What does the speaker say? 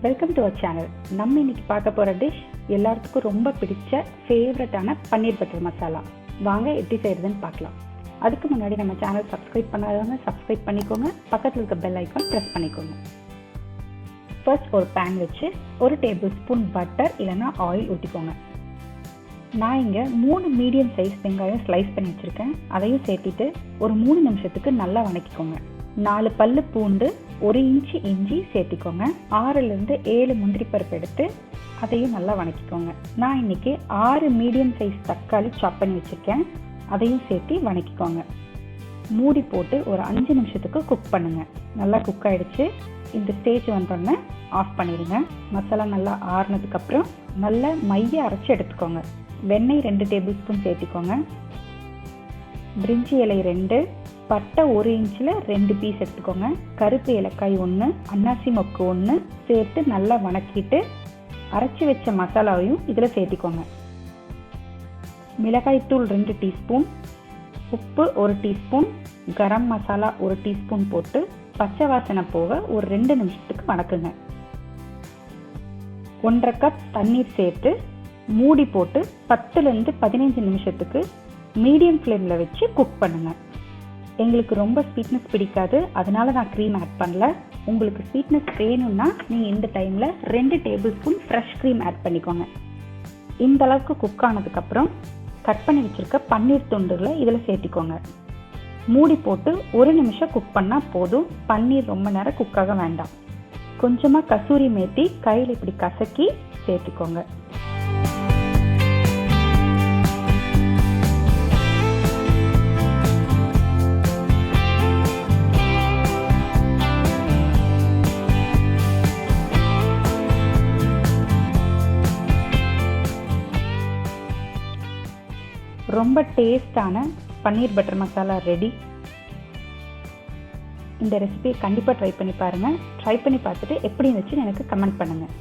Welcome to our channel. நம்ம இன்னைக்கு பார்க்க போகிற டிஷ் எல்லாத்துக்கும் ரொம்ப பிடிச்ச ஃபேவரட்டான பன்னீர் பட்டர் மசாலா. வாங்க எப்படி செய்கிறதுன்னு பார்க்கலாம். அதுக்கு முன்னாடி நம்ம சேனல் சப்ஸ்கிரைப் பண்ணாதவங்க சப்ஸ்கிரைப் பண்ணிக்கோங்க. பக்கத்தில் இருக்க பெல் ஐக்கான் ப்ரெஸ் பண்ணிக்கோங்க. ஃபர்ஸ்ட் ஒரு பேன் வச்சு 1 டேபிள் ஸ்பூன் பட்டர் இல்லைன்னா ஆயில் ஊற்றிக்கோங்க. நான் இங்கே 3 மீடியம் சைஸ் வெங்காயம் ஸ்லைஸ் பண்ணி வச்சுருக்கேன். அதையும் சேர்த்திட்டு ஒரு 3 நிமிஷத்துக்கு நல்லா வதக்கிக்கோங்க. 4 பல்லு பூண்டு, 1 இன்ச்சு இஞ்சி சேர்த்திக்கோங்க. 6லேருந்து 7 முந்திரி பருப்பு எடுத்து அதையும் நல்லா வதக்கிக்கோங்க. நான் இன்னைக்கு 6 மீடியம் சைஸ் தக்காளி சாப் பண்ணி வச்சுருக்கேன். அதையும் சேர்த்து வதக்கிக்கோங்க. மூடி போட்டு ஒரு 5 நிமிஷத்துக்கு குக் பண்ணுங்க. நல்லா குக் ஆகிடுச்சு. இந்த ஸ்டேஜ் வந்தோடனே ஆஃப் பண்ணிடுங்க. மசாலா நல்லா ஆறுனதுக்கப்புறம் நல்லா மைய அரைச்சி எடுத்துக்கோங்க. வெண்ணெய் 2 டேபிள் ஸ்பூன் சேர்த்திக்கோங்க. பிரிஞ்சி இலை 2, பட்டை 1 இன்ச்சில் 2 பீஸ் எடுத்துக்கோங்க. கருப்பு ஏலக்காய் 1, அன்னாசி மொக்கு 1 சேர்த்து நல்லா வதக்கிட்டு அரைச்சி வச்ச மசாலாவையும் இதில் சேர்த்திக்கோங்க. மிளகாய்த்தூள் 2 டீஸ்பூன், உப்பு 1 டீஸ்பூன், கரம் மசாலா 1 டீஸ்பூன் போட்டு பச்சை வாசனை போக ஒரு 2 நிமிஷத்துக்கு வதக்குங்க. 1/2 கப் தண்ணீர் சேர்த்து மூடி போட்டு 10லேருந்து 15 நிமிஷத்துக்கு மீடியம் ஃப்ளேமில் வச்சு குக் பண்ணுங்கள். எங்களுக்கு ரொம்ப ஸ்வீட்னஸ் பிடிக்காது, அதனால நான் க்ரீம் ஆட் பண்ணல. உங்களுக்கு ஸ்வீட்னஸ் வேணும்னா நீங்கள் இந்த டைமில் 2 tablespoon fresh cream add பண்ணிக்கோங்க. இந்த அளவுக்கு குக் ஆனதுக்கப்புறம் கட் பண்ணி வச்சுருக்க பன்னீர் துண்டுகளை இதில் சேர்த்திக்கோங்க. மூடி போட்டு 1 நிமிஷம் குக் பண்ணால் போதும். பன்னீர் ரொம்ப நேரம் குக்காக வேண்டாம். கொஞ்சமாக கசூரி மேத்தி கையில் இப்படி கசக்கி சேர்த்திக்கோங்க. ரொம்ப டேஸ்டான பன்னீர் பட்டர் மசாலா ரெடி. இந்த ரெசிபியை கண்டிப்பாக ட்ரை பண்ணி பாருங்கள். ட்ரை பண்ணி பார்த்துட்டு எப்படி இருந்துச்சுன்னு எனக்கு கமெண்ட் பண்ணுங்கள்.